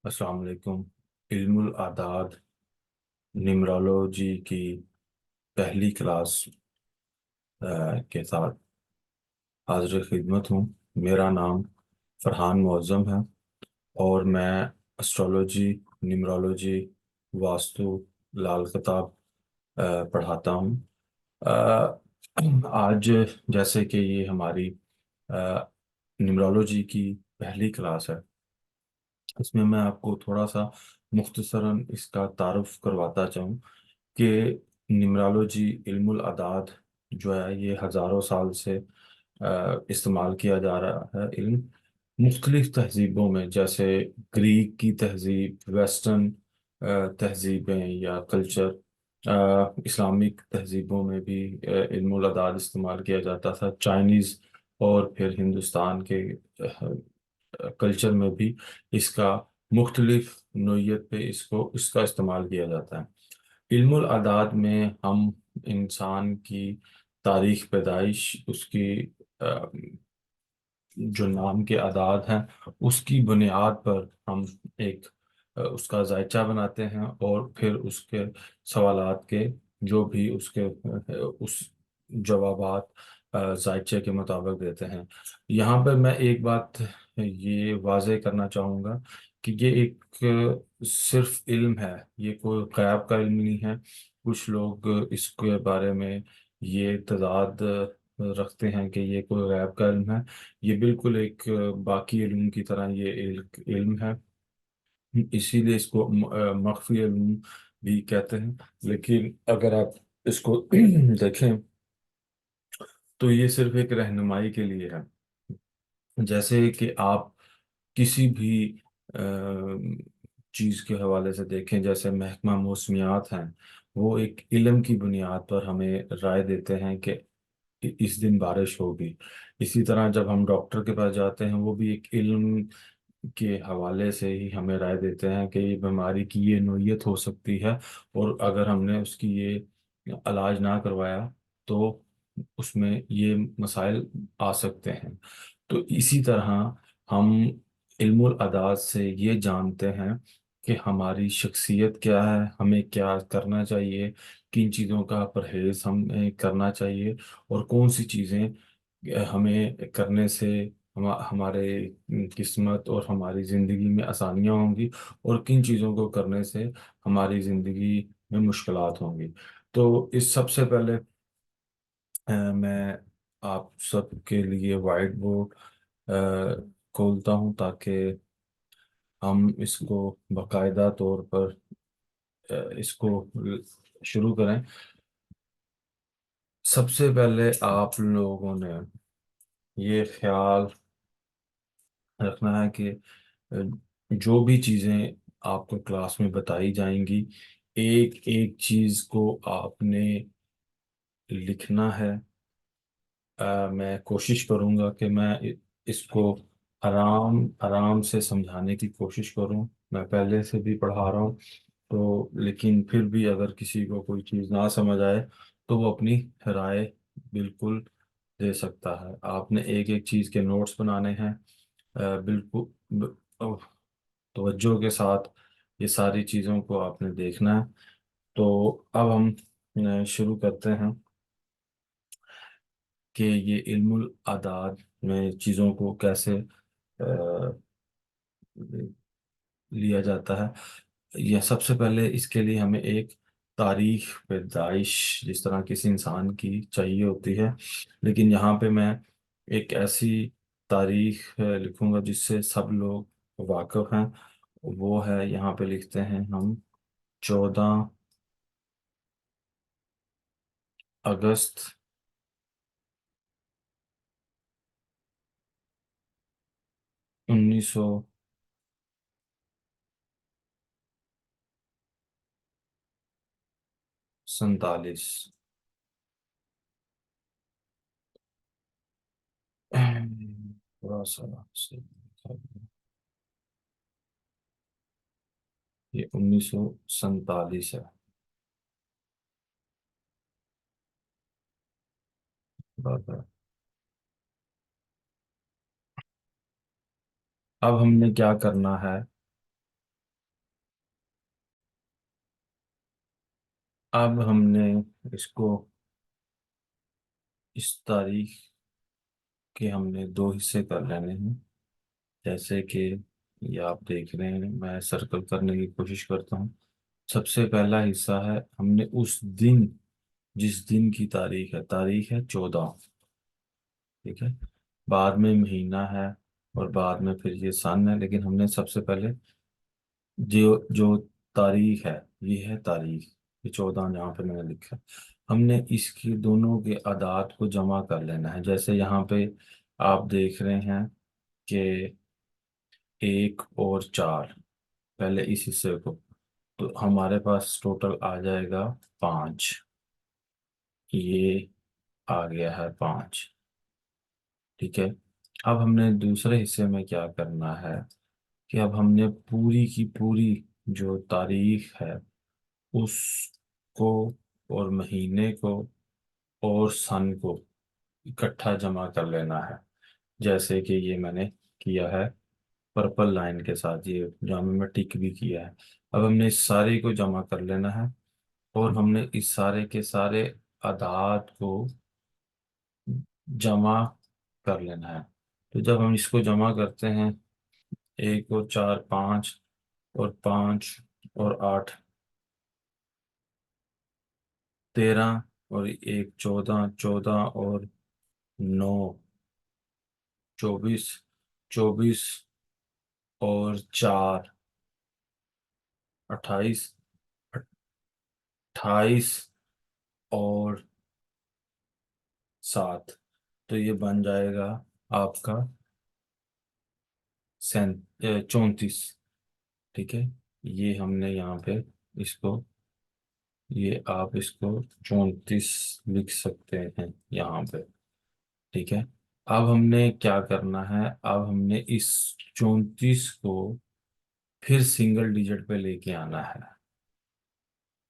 अस्सलाम वालेकुम। इल्मुल आदाद निमरोलॉजी की पहली क्लास के साथ हाजिर खिदमत हूँ। मेरा नाम फरहान मुअज़्ज़म है और मैं एस्ट्रोलॉजी, निमरोलॉजी, वास्तु, लाल किताब पढ़ाता हूँ। अ, आज जैसे कि ये हमारी निमरोलॉजी की पहली क्लास है, इसमें मैं आपको थोड़ा सा मुख्तसरन इसका तारुफ करवाता चाहूँ कि निमरालोजी इल्मुल अदाद जो है ये हज़ारों साल से इस्तेमाल किया जा रहा है। इल्म मुख्तलिफ तहजीबों में, जैसे ग्रीक की तहजीब, वेस्टर्न तहजीबें या कल्चर, इस्लामिक तहजीबों में भी इल्मुल अदाद इस्तेमाल किया जाता था। चाइनीज़ और फिर हिंदुस्तान के कल्चर में भी इसका मुख्तलिफ नोयत पे इसका इस्तेमाल किया जाता है। इल्मुल अदाद में हम इंसान की तारीख पैदाइश, उसकी अ, जो नाम के अदाद हैं, उसकी बुनियाद पर हम एक उसका जायचा बनाते हैं और फिर उसके सवालात के जो भी उसके उस जवाबात जायचे के मुताबिक देते हैं। यहाँ पर मैं एक बात ये वाज़े करना चाहूँगा कि ये एक सिर्फ इल्म है, ये कोई ग़ैब का इल्म नहीं है। कुछ लोग इसके बारे में ये तजाद रखते हैं कि ये कोई ग़ैब का इल्म है। ये बिल्कुल एक बाकी इल्म की तरह ये एक इल्म है, इसीलिए इसको मख्फी इल्म भी कहते हैं। लेकिन अगर आप इसको देखें तो ये सिर्फ एक रहनुमाई के लिए है। जैसे कि आप किसी भी चीज़ के हवाले से देखें, जैसे महकमा मौसमियात हैं, वो एक इल्म की बुनियाद पर हमें राय देते हैं कि इस दिन बारिश होगी। इसी तरह जब हम डॉक्टर के पास जाते हैं, वो भी एक इल्म के हवाले से ही हमें राय देते हैं कि ये बीमारी की ये नोयत हो सकती है, और अगर हमने उसकी ये इलाज ना करवाया तो उसमें ये मसाइल आ सकते हैं। तो इसी तरह हम इल्मुल अदाद से ये जानते हैं कि हमारी शख्सियत क्या है, हमें क्या करना चाहिए, किन चीज़ों का परहेज़ हमें करना चाहिए, और कौन सी चीज़ें हमें करने से हमारे किस्मत और हमारी ज़िंदगी में आसानियाँ होंगी, और किन चीज़ों को करने से हमारी ज़िंदगी में मुश्किलात होंगी। तो इस सबसे पहले मैं आप सबके लिए वाइट बोर्ड खोलता हूँ ताकि हम इसको बाकायदा तौर पर इसको शुरू करें। सबसे पहले आप लोगों ने ये ख्याल रखना है कि जो भी चीज़ें आपको क्लास में बताई जाएंगी, एक एक चीज़ को आपने लिखना है। मैं कोशिश करूँगा कि मैं इसको आराम आराम से समझाने की कोशिश करूँ। मैं पहले से भी पढ़ा रहा हूँ, तो लेकिन फिर भी अगर किसी को कोई चीज़ ना समझ आए तो वो अपनी राय बिल्कुल दे सकता है। आपने एक एक चीज़ के नोट्स बनाने हैं। बिल्कुल तवज्जो के साथ ये सारी चीज़ों को आपने देखना है। तो अब हम शुरू करते हैं कि ये इल्मुल आदाद में चीज़ों को कैसे लिया जाता है। यह सबसे पहले इसके लिए हमें एक तारीख पैदाइश जिस तरह किसी इंसान की चाहिए होती है, लेकिन यहाँ पे मैं एक ऐसी तारीख लिखूंगा जिससे सब लोग वाकिफ हैं। वो है, यहाँ पे लिखते हैं हम, 14 अगस्त 1947। थोड़ा सा ये 1947 है। बात है। अब हमने क्या करना है अब हमने इसको, इस तारीख के हमने दो हिस्से कर लेने हैं। जैसे कि ये आप देख रहे हैं, मैं सर्कल करने की कोशिश करता हूँ। सबसे पहला हिस्सा है, हमने उस दिन, जिस दिन की तारीख है 14, ठीक है। बाद में महीना है, और बाद में फिर ये सन है, लेकिन हमने सबसे पहले जो जो तारीख है, ये है तारीख, ये 14 जहाँ पे मैंने लिखा है। हमने इसकी दोनों के आदाद को जमा कर लेना है। जैसे यहाँ पे आप देख रहे हैं कि 1 और 4, पहले इस हिस्से को, तो हमारे पास टोटल आ जाएगा 5। ये आ गया है 5, ठीक है। अब हमने दूसरे हिस्से में क्या करना है, कि अब हमने पूरी की पूरी जो तारीख है उसको, और महीने को, और सन को इकट्ठा जमा कर लेना है। जैसे कि ये मैंने किया है पर्पल लाइन के साथ, ये जहाँ मैं टिक भी किया है। अब हमने इस सारे को जमा कर लेना है, और हमने इस सारे के सारे आदाद को जमा कर लेना है। तो जब हम इसको जमा करते हैं, 1 और 4 5, और 5 और 8 13, और 1 14, 14 और 9 24, 24 और 4 28, 28 और 7, तो ये बन जाएगा आपका 34, ठीक है। ये हमने यहाँ पे इसको, ये आप इसको 34 लिख सकते हैं यहाँ पे, ठीक है। अब हमने क्या करना है, अब हमने इस 34 को फिर सिंगल डिजिट पे लेके आना है।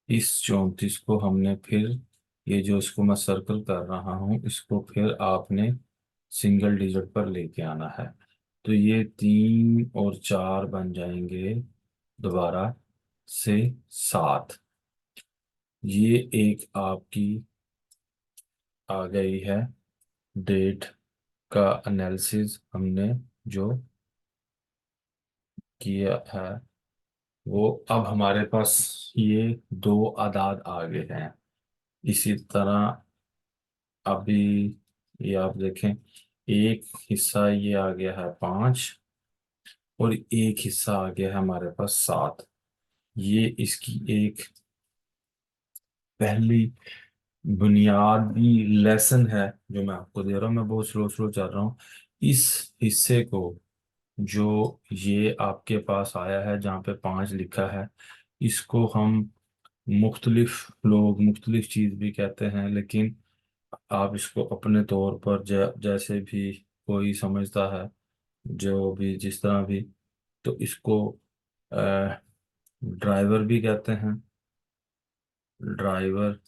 इस 34 को हमने फिर, ये जो इसको मैं सर्कल कर रहा हूँ, इसको फिर आपने सिंगल डिजिट पर लेके आना है। तो ये 3 और 4 बन जाएंगे दोबारा से 7। ये एक आपकी आ गई है डेट का एनालिसिस, हमने जो किया है वो। अब हमारे पास ये दो आदाद आ गए हैं। इसी तरह अभी ये आप देखें, एक हिस्सा ये आ गया है 5, और एक हिस्सा आ गया है हमारे पास 7। ये इसकी एक पहली बुनियादी लेसन है जो मैं आपको दे रहा हूँ। मैं बहुत स्लो स्लो चल रहा हूँ। इस हिस्से को, जो ये आपके पास आया है जहाँ पे 5 लिखा है, इसको हम मुख्तलिफ लोग मुख्तलिफ चीज़ भी कहते हैं, लेकिन आप इसको अपने तौर पर जैसे भी कोई समझता है, जो भी जिस तरह भी, तो इसको ड्राइवर भी कहते हैं, ड्राइवर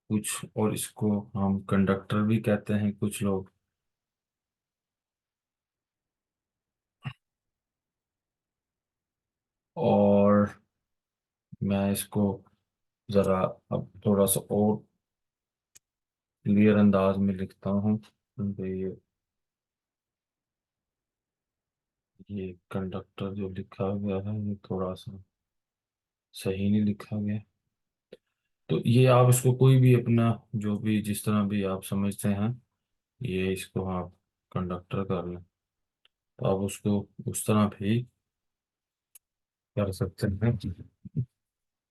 कुछ, और इसको हम कंडक्टर भी कहते हैं कुछ लोग। और मैं इसको ज़रा अब थोड़ा सा और क्लियर अंदाज में लिखता हूँ, क्योंकि ये कंडक्टर जो लिखा गया है ये थोड़ा सा सही नहीं लिखा गया। तो ये आप इसको कोई भी अपना, जो भी जिस तरह भी आप समझते हैं, ये इसको आप कंडक्टर कर लें, तो आप उसको उस तरह भी कर सकते हैं।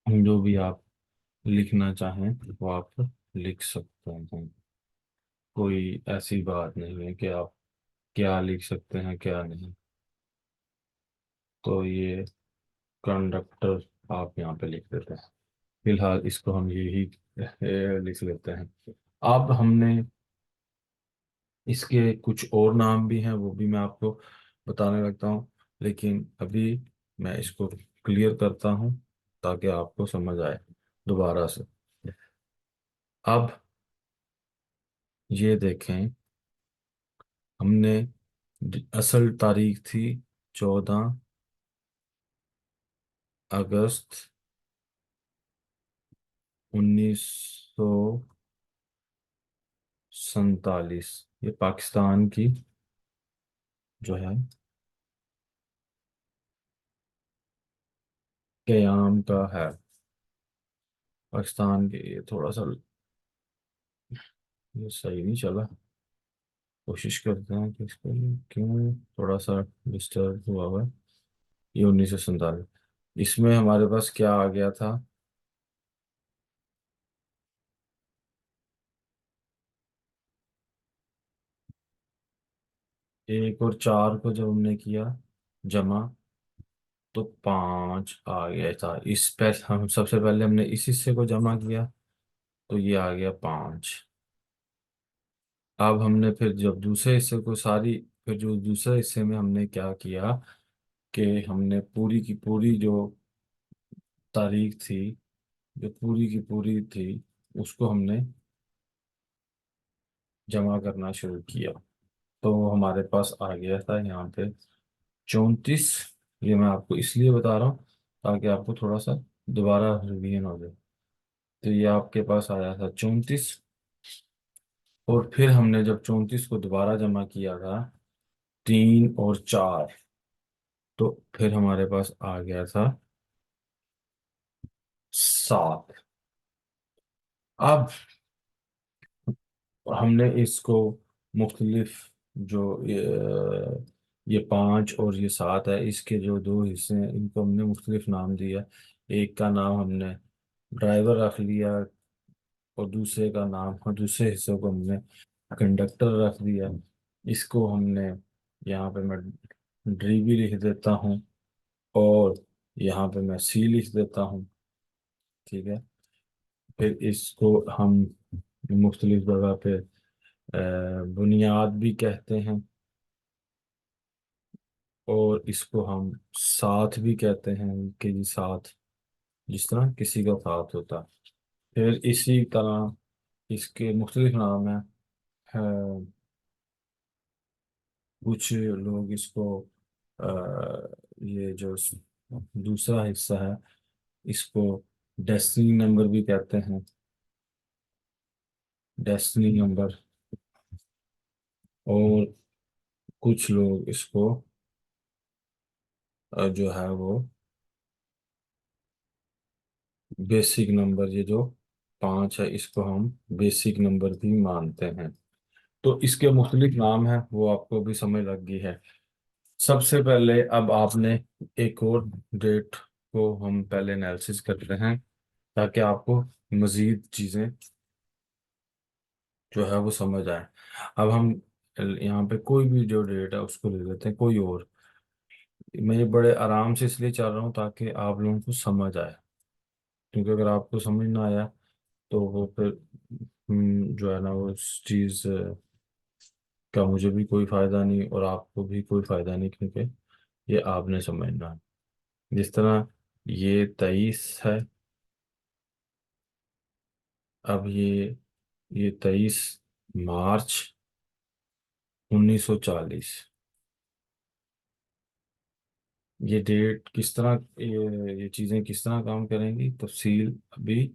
जो भी आप लिखना चाहें वो आप लिख सकते हैं। कोई ऐसी बात नहीं है कि आप क्या लिख सकते हैं क्या नहीं। तो ये कंडक्टर आप यहाँ पे लिख देते हैं। फिलहाल इसको हम यही लिख लेते हैं। अब हमने इसके कुछ और नाम भी हैं, वो भी मैं आपको बताने लगता हूँ, लेकिन अभी मैं इसको क्लियर करता हूँ ताकि आपको समझ आए दोबारा से। अब ये देखें, हमने असल तारीख थी 14, अगस्त 1947, ये पाकिस्तान की जो है क़याम का है। पाकिस्तान के, ये थोड़ा सा ये सही नहीं चला। कोशिश करते हैं कि इसको, क्यों थोड़ा सा डिस्टर्ब हुआ हुआ है। ये 1947, इसमें हमारे पास क्या आ गया था? एक और चार को जब हमने किया जमा, तो पांच आ गया था। इस पे हम सबसे पहले हमने इस हिस्से को जमा किया, तो ये आ गया पांच। अब हमने फिर जब दूसरे हिस्से को सारी, फिर जो दूसरे हिस्से में हमने क्या किया कि हमने पूरी की पूरी जो तारीख थी, जो पूरी की पूरी थी, उसको हमने जमा करना शुरू किया। तो हमारे पास आ गया था यहाँ पे 34। ये मैं आपको इसलिए बता रहा हूँ ताकि आपको थोड़ा सा दोबारा रिवीजन हो जाए। तो ये आपके पास आया था 34, और फिर हमने जब 34 को दोबारा जमा किया था, तीन और चार, तो फिर हमारे पास आ गया था सात। अब हमने इसको मुख्तलिफ, जो ये पाँच और ये सात है, इसके जो दो हिस्से हैं इनको हमने मुख्तलिफ नाम दिया। एक का नाम हमने ड्राइवर रख लिया, और दूसरे का नाम, और दूसरे हिस्से को हमने कंडक्टर रख दिया। इसको हमने, यहाँ पे मैं डी भी लिख देता हूँ, और यहाँ पे मैं सी लिख देता हूँ। ठीक है। फिर इसको हम मुख्तलिफ जगह पे बुनियाद भी कहते हैं, और इसको हम साथ भी कहते हैं कि जी साथ, जिस तरह किसी का साथ होता है। फिर इसी तरह इसके मुख्तलिफ नाम हैं। कुछ लोग इसको ये जो दूसरा हिस्सा है, इसको डेस्टिनी नंबर भी कहते हैं, डेस्टिनी नंबर। और कुछ लोग इसको जो है वो बेसिक नंबर, ये जो पाँच है इसको हम बेसिक नंबर भी मानते हैं। तो इसके मुख्तलिफ नाम हैं, वो आपको भी समझ लग गई है। सबसे पहले अब आपने एक और डेट को हम पहले एनालिसिस करते हैं, ताकि आपको मज़ीद चीज़ें जो है वो समझ आए। अब हम यहाँ पे कोई भी जो डेट है उसको ले लेते हैं, कोई और। मैं ये बड़े आराम से इसलिए चल रहा हूँ ताकि आप लोगों को समझ आए, क्योंकि अगर आपको समझ ना आया तो वो फिर जो है ना, वो उस चीज़ का मुझे भी कोई फ़ायदा नहीं, और आपको भी कोई फ़ायदा नहीं, क्योंकि ये आपने समझना है। जिस तरह ये 23 है। अब ये 23 मार्च 1940, ये डेट किस तरह, ये चीज़ें किस तरह काम करेंगी, तफसील अभी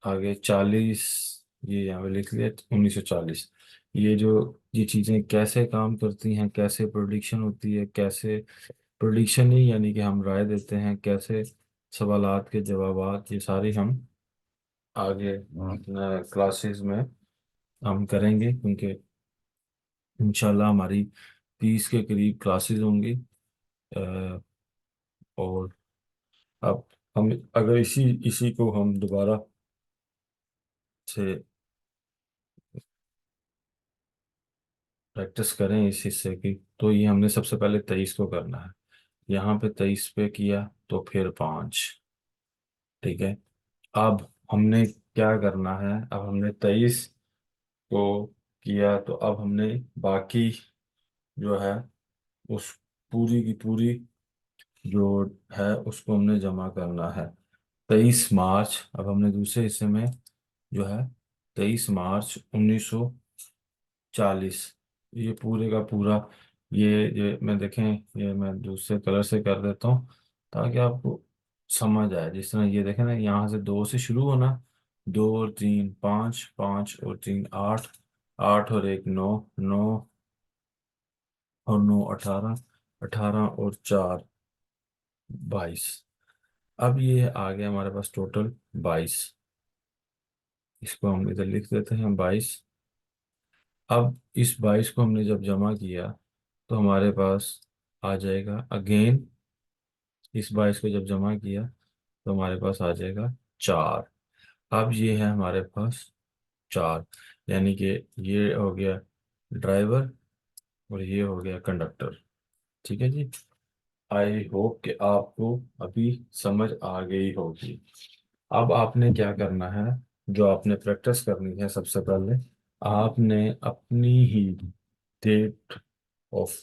आगे। 40, ये यहाँ पे लिख लिया 1940। ये जो ये चीज़ें कैसे काम करती हैं, कैसे प्रोडिक्शन होती है, कैसे प्रोडिक्शन ही यानी कि हम राय देते हैं, कैसे सवालात के जवाबात, ये सारी हम आगे क्लासेस में हम करेंगे, क्योंकि इंशाल्लाह हमारी 30 के करीब क्लासेस होंगी। अ, और अब हम अगर इसी इसी को हम दोबारा से प्रैक्टिस करें इस हिस्से की, तो ये हमने सबसे पहले 23 को करना है। यहाँ पे 23 पे किया, तो फिर पाँच। ठीक है। अब हमने क्या करना है, अब हमने 23 को किया, तो अब हमने बाकी जो है उस पूरी की पूरी जो है उसको हमने जमा करना है। 23 मार्च, अब हमने दूसरे हिस्से में जो है 23 मार्च 1940, ये पूरे का पूरा, ये मैं देखें, ये मैं दूसरे कलर से कर देता हूँ ताकि आपको समझ आए। जिस तरह ये देखें ना, यहाँ से 2 से शुरू होना, 2 और 3 5, 5 और 3 8, 8 और 1 9, 9 और 9 18, 18 और 4 22। अब ये आ गया हमारे पास टोटल 22। इसको हम इधर लिख देते हैं 22। अब इस 22 को हमने जब जमा किया तो हमारे पास आ जाएगा अगेन, इस 22 को जब जमा किया तो हमारे पास आ जाएगा 4। अब ये है हमारे पास 4, यानी कि ये हो गया ड्राइवर और ये हो गया कंडक्टर। ठीक है जी। आई होप कि आपको अभी समझ आ गई होगी। अब आपने क्या करना है, जो आपने प्रैक्टिस करनी है, सबसे पहले आपने अपनी ही डेट ऑफ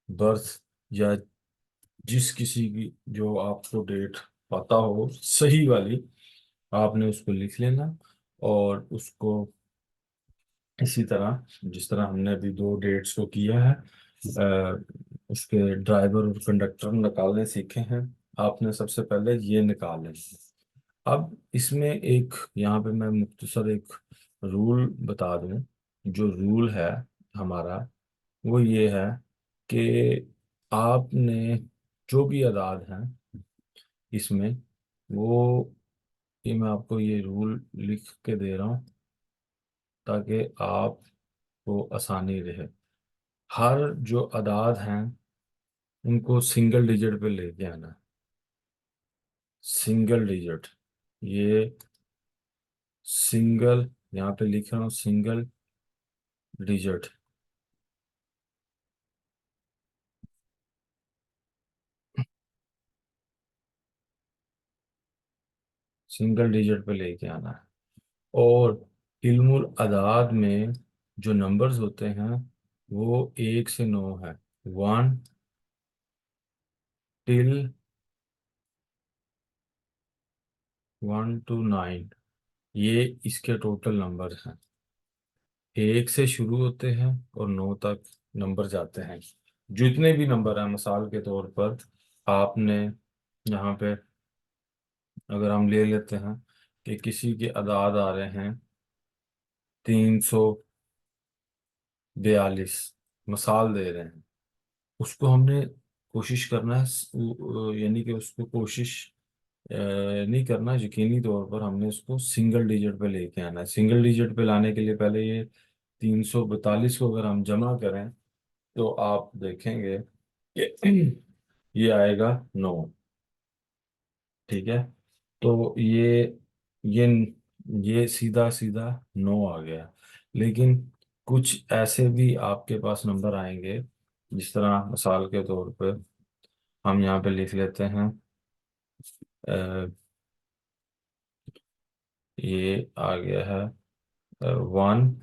बर्थ, या जिस किसी की जो आपको डेट पता हो सही वाली, आपने उसको लिख लेना। और उसको इसी तरह जिस तरह हमने अभी 2 डेट्स को किया है, उसके ड्राइवर और कंडक्टर निकालने सीखे हैं, आपने सबसे पहले ये निकालें। अब इसमें एक, यहाँ पे मैं मुख्तसर एक रूल बता दूं। जो रूल है हमारा, वो ये है कि आपने जो भी अदाद हैं इसमें, वो, ये मैं आपको ये रूल लिख के दे रहा हूँ ताकि आपको आसानी रहे। हर जो अदाद हैं उनको सिंगल डिजिट पे लेके आना है। सिंगल डिजिट, ये सिंगल, यहाँ पे लिख रहा हूँ सिंगल डिजिट। सिंगल डिजिट पे लेके आना है। और इल्मुल अदाद में जो नंबर्स होते हैं वो 1 से 9 है। 1 टू 9, ये इसके टोटल नंबर हैं। 1 से शुरू होते हैं और 9 तक नंबर जाते हैं। जितने भी नंबर हैं, मिसाल के तौर पर आपने यहाँ पे, अगर हम ले लेते हैं कि किसी के अदाद आ रहे हैं 342, मिसाल दे रहे हैं, उसको हमने कोशिश करना है, यानी कि उसको कोशिश नहीं करना, यकीनी तौर पर हमने उसको सिंगल डिजिट पे लेके आना है। सिंगल डिजिट पे लाने के लिए पहले ये 342 को अगर हम जमा करें तो आप देखेंगे कि ये आएगा 9। ठीक है। तो ये ये सीधा सीधा 9 आ गया। लेकिन कुछ ऐसे भी आपके पास नंबर आएंगे, जिस तरह मिसाल के तौर पर हम यहाँ पे लिख लेते हैं, ये आ गया है 1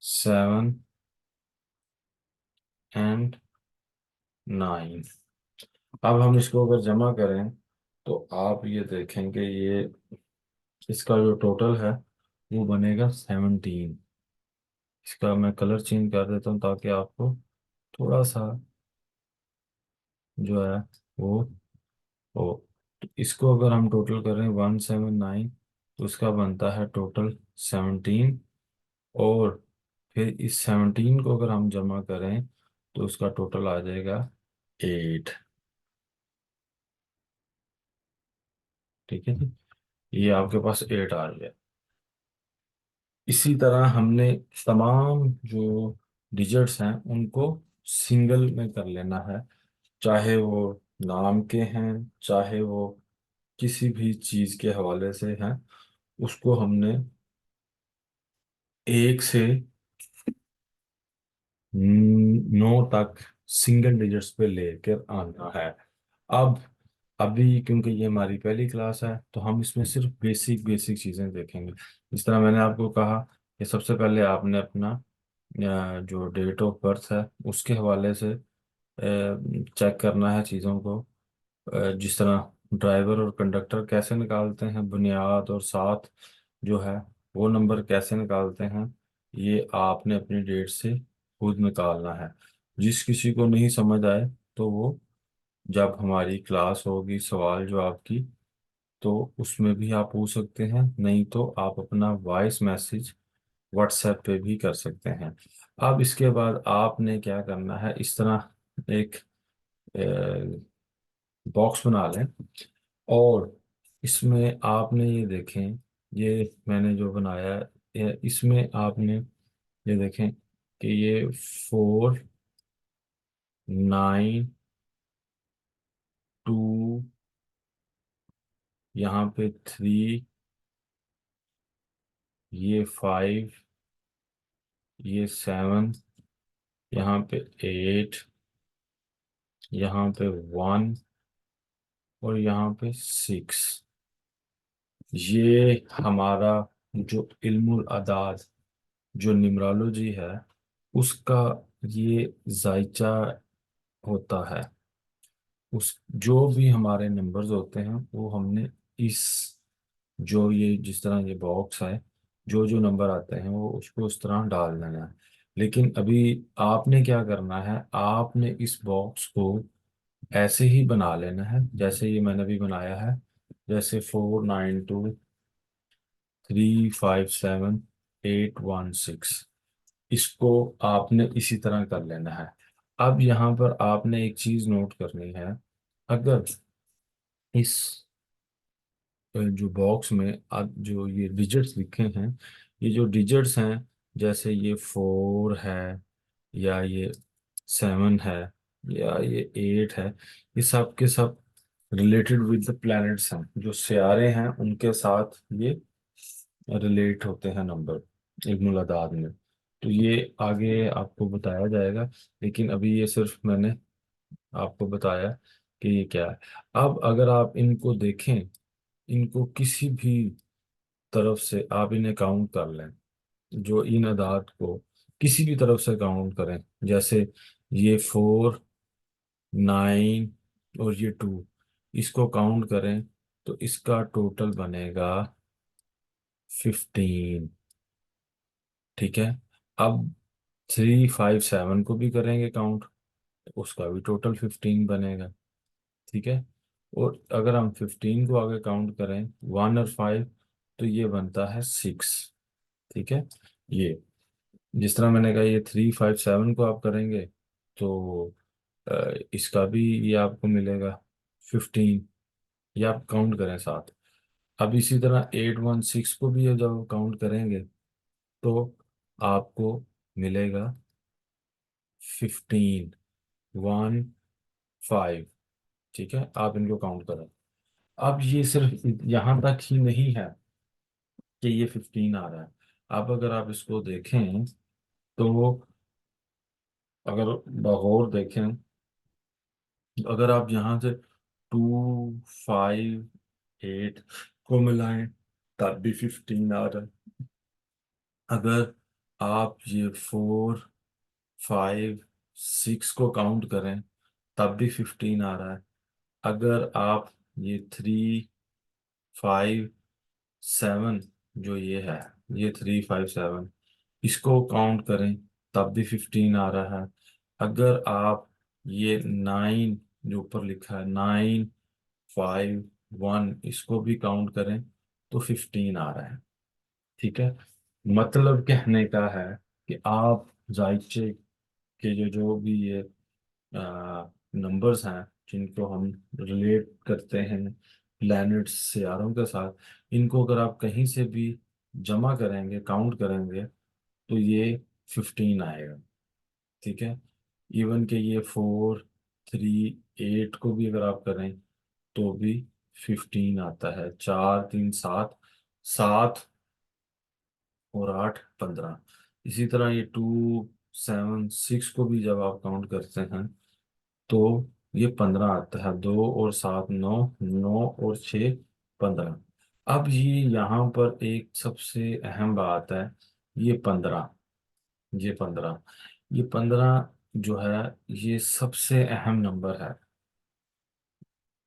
7 एंड 9। अब हम इसको अगर जमा करें तो आप ये देखेंगे, ये इसका जो टोटल है वो बनेगा 17। इसका मैं कलर चेंज कर देता हूँ ताकि आपको थोड़ा सा जो है वो हो। तो इसको अगर हम टोटल करें 179, तो इसका बनता है टोटल 17। और फिर इस 17 को अगर हम जमा करें तो उसका टोटल आ जाएगा 8। ठीक है जी। ये आपके पास 8 आ गया। इसी तरह हमने तमाम जो डिजिट्स हैं उनको सिंगल में कर लेना है, चाहे वो नाम के हैं, चाहे वो किसी भी चीज के हवाले से हैं। उसको हमने 1 से 9 तक सिंगल डिजिट्स पे लेकर आना है। अब अभी क्योंकि ये हमारी पहली क्लास है तो हम इसमें सिर्फ बेसिक बेसिक चीज़ें देखेंगे। इस तरह मैंने आपको कहा कि सबसे पहले आपने अपना जो डेट ऑफ बर्थ है उसके हवाले से चेक करना है चीज़ों को। जिस तरह ड्राइवर और कंडक्टर कैसे निकालते हैं, बुनियाद और साथ जो है वो नंबर कैसे निकालते हैं, ये आपने अपनी डेट से खुद निकालना है। जिस किसी को नहीं समझ आए तो वो जब हमारी क्लास होगी सवाल जवाब की, तो उसमें भी आप पूछ सकते हैं, नहीं तो आप अपना वॉइस मैसेज व्हाट्सएप पे भी कर सकते हैं। अब इसके बाद आपने क्या करना है, इस तरह एक बॉक्स बना लें, और इसमें आपने ये देखें, ये मैंने जो बनाया है, इसमें आपने ये देखें कि ये 4, 9, 2, यहाँ पे 3, ये 5, ये 7, यहाँ पे 8, यहाँ पे 1, और यहाँ पे 6। ये हमारा जो इल्मुल अदाद, जो न्यूमरोलॉजी है, उसका ये जायचा होता है। उस जो भी हमारे नंबर्स होते हैं वो हमने इस, जो ये जिस तरह ये बॉक्स है, जो जो नंबर आते हैं वो उसको उस तरह डाल देना है। लेकिन अभी आपने क्या करना है, आपने इस बॉक्स को ऐसे ही बना लेना है जैसे ये मैंने अभी बनाया है, जैसे 4, 9, 2, 3, 5, 7, 8, 1, 6। इसको आपने इसी तरह कर लेना है। अब यहाँ पर आपने एक चीज नोट करनी है, अगर इस जो बॉक्स में अब जो ये डिजिट्स लिखे हैं, ये जो डिजिट्स हैं, जैसे ये 4 है, या ये 7 है, या ये 8 है, ये सब के सब रिलेटेड विद द प्लैनेट्स हैं, जो सियारे हैं उनके साथ ये रिलेट होते हैं नंबर इल्मुल अदाद में। तो ये आगे आपको बताया जाएगा, लेकिन अभी ये सिर्फ मैंने आपको बताया कि ये क्या है। अब अगर आप इनको देखें, इनको किसी भी तरफ से आप इन्हें काउंट कर लें, जो इन अदाद को किसी भी तरफ से काउंट करें, जैसे ये 4, 9 और ये 2, इसको काउंट करें तो इसका टोटल बनेगा 15। ठीक है। अब 3, 5, 7 को भी करेंगे काउंट, तो उसका भी टोटल 15 बनेगा। ठीक है। और अगर हम 15 को आगे काउंट करें, 1 और 5, तो ये बनता है 6। ठीक है। ये जिस तरह मैंने कहा, ये 3, 5, 7 को आप करेंगे तो इसका भी ये आपको मिलेगा 15, ये आप काउंट करें साथ। अब इसी तरह 8, 1, 6 को भी ये जब काउंट करेंगे तो आपको मिलेगा 15, 1, 5। ठीक है, आप इनको काउंट करें। अब ये सिर्फ यहाँ तक ही नहीं है कि ये 15 आ रहा है। अब अगर आप इसको देखें, तो अगर बगौर देखें, अगर आप यहाँ से 2, 5, 8 को मिलाएं तब भी 15 आ रहा है। अगर आप ये 4, 5, 6 को काउंट करें तब भी 15 आ रहा है। अगर आप ये 3, 5, 7, जो ये है, ये 3, 5, 7, इसको काउंट करें तब भी 15 आ रहा है। अगर आप ये 9, जो ऊपर लिखा है, 9, 5, 1, इसको भी काउंट करें तो 15 आ रहा है। ठीक है। मतलब कहने का है कि आप जायचे के जो जो भी ये नंबर्स हैं, जिनको हम रिलेट करते हैं प्लैनेट्स, सियारों के साथ, इनको अगर आप कहीं से भी जमा करेंगे, काउंट करेंगे, तो ये 15 आएगा। ठीक है। इवन के ये 4, 3, 8 को भी अगर आप करें तो भी 15 आता है। 4, 3, 7, 7 और 8, 15। इसी तरह ये 2, 7, 6 को भी जब आप काउंट करते हैं तो ये 15 आता है। 2 और 7, 9, 9 और 6, 15। अब ये यहाँ पर एक सबसे अहम बात है, ये 15, ये 15 जो है, ये सबसे अहम नंबर है।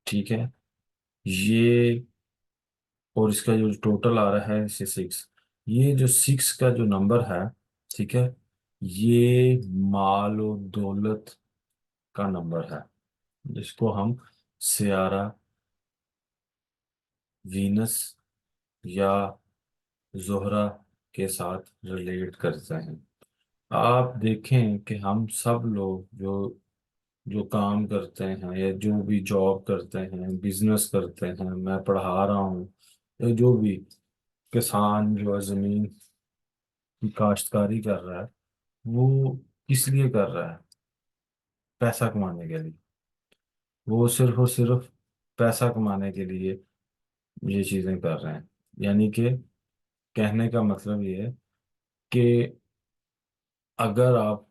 ठीक है। ये, और इसका जो टोटल आ रहा है इसे 6, ये जो 6 का जो नंबर है, ठीक है, ये माल और दौलत का नंबर है। जिसको हम सियारा, वीनस या जोहरा के साथ रिलेट करते हैं। आप देखें कि हम सब लोग जो जो काम करते हैं या जो भी जॉब करते हैं, बिजनेस करते हैं, मैं पढ़ा रहा हूँ, या जो भी किसान जो है जमीन की काश्तकारी कर रहा है, वो किस लिए कर रहा है? पैसा कमाने के लिए। वो सिर्फ और सिर्फ पैसा कमाने के लिए ये चीजें कर रहे हैं। यानी कि कहने का मतलब ये है कि अगर आप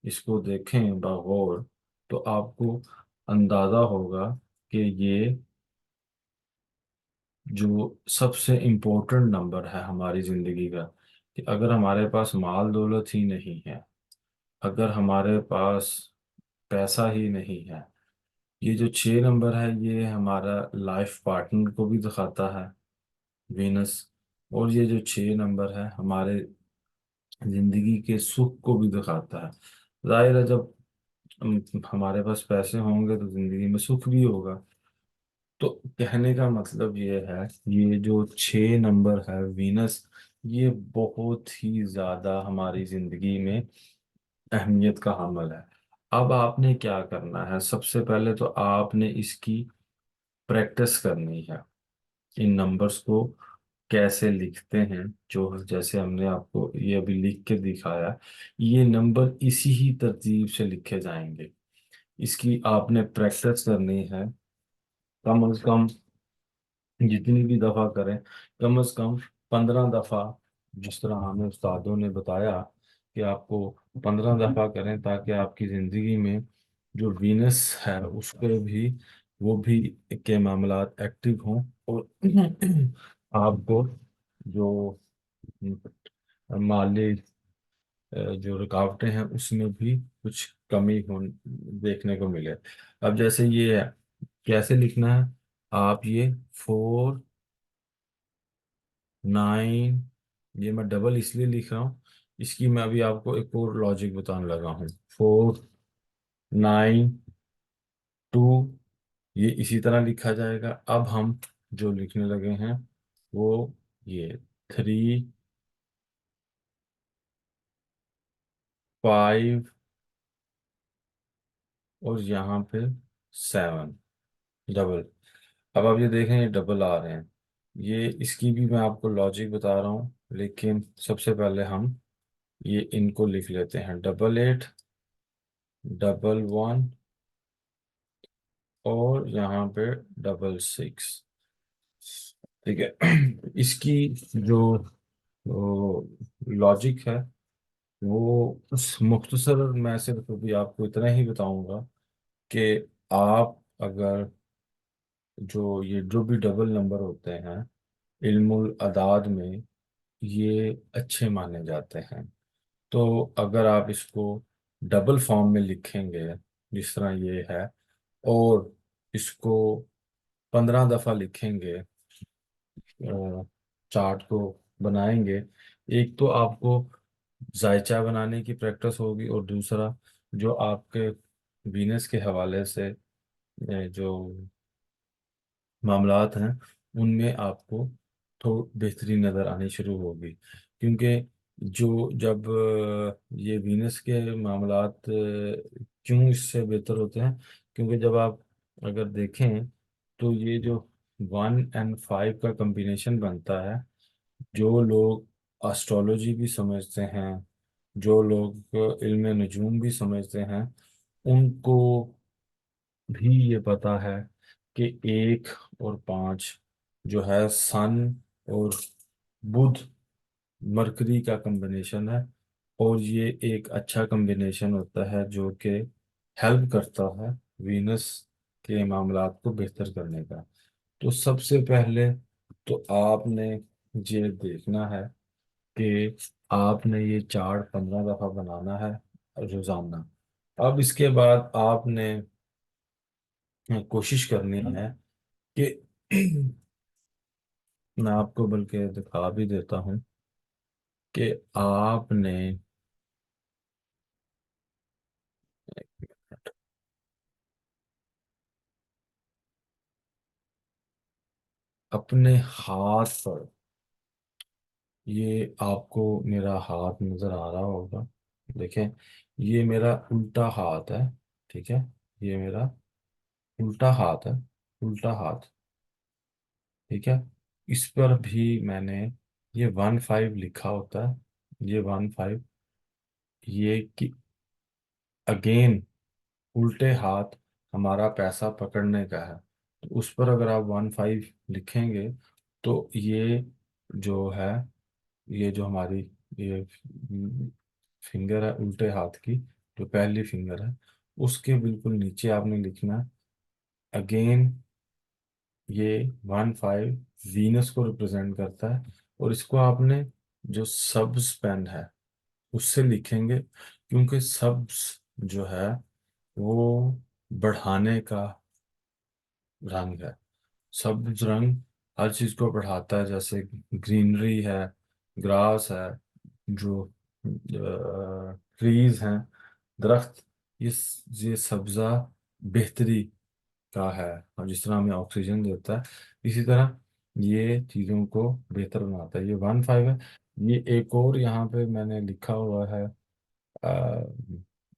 इसको देखें बगौर, तो आपको अंदाजा होगा कि ये जो सबसे इम्पोर्टेंट नंबर है हमारी जिंदगी का, कि अगर हमारे पास माल दौलत ही नहीं है, अगर हमारे पास पैसा ही नहीं है, ये जो 6 नंबर है ये हमारा लाइफ पार्टनर को भी दिखाता है, वीनस। और ये जो 6 नंबर है हमारे जिंदगी के सुख को भी दिखाता है। जाहिर है जब हमारे पास पैसे होंगे तो जिंदगी में सुख भी होगा। तो कहने का मतलब ये है, ये जो 6 नंबर है वीनस, ये बहुत ही ज्यादा हमारी जिंदगी में अहमियत का हामिल है। अब आपने क्या करना है? सबसे पहले तो आपने इसकी प्रैक्टिस करनी है। इन नंबर्स को कैसे लिखते हैं, जो जैसे हमने आपको ये अभी लिख के दिखाया, ये नंबर इसी ही तरतीब से लिखे जाएंगे। इसकी आपने प्रैक्टिस करनी है, कम से कम जितनी भी दफा करें, कम से कम 15 दफा। जिस तरह हमें उस्तादों ने बताया कि आपको 15 दफा करें, ताकि आपकी जिंदगी में जो वीनस है उस पर भी, वो भी के मामलात एक्टिव हों, और आपको जो माली जो रुकावटें हैं उसमें भी कुछ कमी हो देखने को मिले। अब जैसे ये है, कैसे लिखना है? आप ये 4, 9, ये मैं डबल इसलिए लिख रहा हूँ, इसकी मैं अभी आपको एक और लॉजिक बताने लगा हूँ। 4, 9, 2, ये इसी तरह लिखा जाएगा। अब हम जो लिखने लगे हैं वो ये 3, 5 और यहाँ पे 7 डबल। अब आप ये देखें ये डबल आ रहे हैं, ये इसकी भी मैं आपको लॉजिक बता रहा हूँ, लेकिन सबसे पहले हम ये इनको लिख लेते हैं। 88, 11 और यहाँ पे 66। ठीक है। इसकी जो लॉजिक है वो उस मुख्तसर, मैं सिर्फ अभी आपको इतना ही बताऊंगा कि आप अगर जो भी डबल नंबर होते हैं इल्मुल अदाद में, ये अच्छे माने जाते हैं। तो अगर आप इसको डबल फॉर्म में लिखेंगे जिस तरह ये है, और इसको 15 दफा लिखेंगे, चार्ट को बनाएंगे, एक तो आपको जायचा बनाने की प्रैक्टिस होगी, और दूसरा जो आपके वीनस के हवाले से जो मामलात हैं उनमें आपको तो बेहतरी नज़र आनी शुरू होगी। क्योंकि जो जब ये वीनस के मामलात क्यों इससे बेहतर होते हैं, क्योंकि जब आप अगर देखें तो ये जो 1 और 5 का कम्बिनेशन बनता है, जो लोग एस्ट्रोलॉजी भी समझते हैं, जो लोग इल्म नजूम भी समझते हैं, उनको भी ये पता है कि 1 और 5 जो है सन और बुध, मरकरी का कॉम्बिनेशन है, और ये एक अच्छा कॉम्बिनेशन होता है जो कि हेल्प करता है वीनस के मामलात को बेहतर करने का। तो सबसे पहले तो आपने ये देखना है कि आपने ये चार्ट 15 दफा बनाना है रोजाना। अब इसके बाद आपने कोशिश करनी है कि मैं आपको बल्कि दिखा भी देता हूँ कि आपने अपने हाथ पर, ये आपको मेरा हाथ नजर आ रहा होगा, देखें, ये मेरा उल्टा हाथ है, ठीक है, ये मेरा उल्टा हाथ है, उल्टा हाथ, ठीक है। इस पर भी मैंने ये 1 5 लिखा होता है, ये 1 5, ये कि अगेन उल्टे हाथ हमारा पैसा पकड़ने का है, तो उस पर अगर आप 1 5 लिखेंगे, तो ये जो है, ये जो हमारी ये फिंगर है उल्टे हाथ की, जो पहली फिंगर है, उसके बिल्कुल नीचे आपने लिखना है अगेन, ये 1 5 वीनस को रिप्रेजेंट करता है, और इसको आपने जो सब्स पेन है उससे लिखेंगे, क्योंकि सब्स जो है वो बढ़ाने का रंग है। सब्ज रंग हर चीज को बढ़ाता है, जैसे ग्रीनरी है, ग्रास है, जो ट्रीज हैं, दरख्त, ये ये सब्जा बेहतरी का है, और जिस तरह हमें ऑक्सीजन देता है, इसी तरह ये चीज़ों को बेहतर बनाता है। ये 1 5 है। ये एक और यहाँ पे मैंने लिखा हुआ है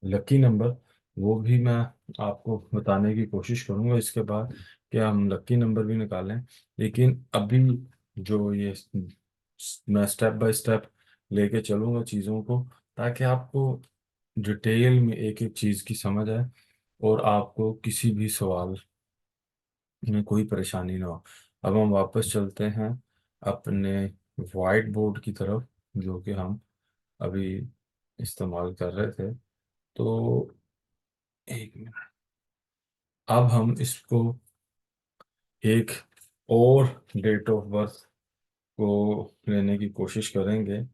लकी नंबर, वो भी मैं आपको बताने की कोशिश करूंगा इसके बाद, कि हम लकी नंबर भी निकालें। लेकिन अभी जो ये मैं स्टेप बाय स्टेप लेके चलूंगा चीज़ों को, ताकि आपको डिटेल में एक एक चीज़ की समझ आए, और आपको किसी भी सवाल में कोई परेशानी ना हो। अब हम वापस चलते हैं अपने वाइट बोर्ड की तरफ, जो कि हम अभी इस्तेमाल कर रहे थे। तो एक मिनट, अब हम इसको एक और डेट ऑफ बर्थ को लेने की कोशिश करेंगे,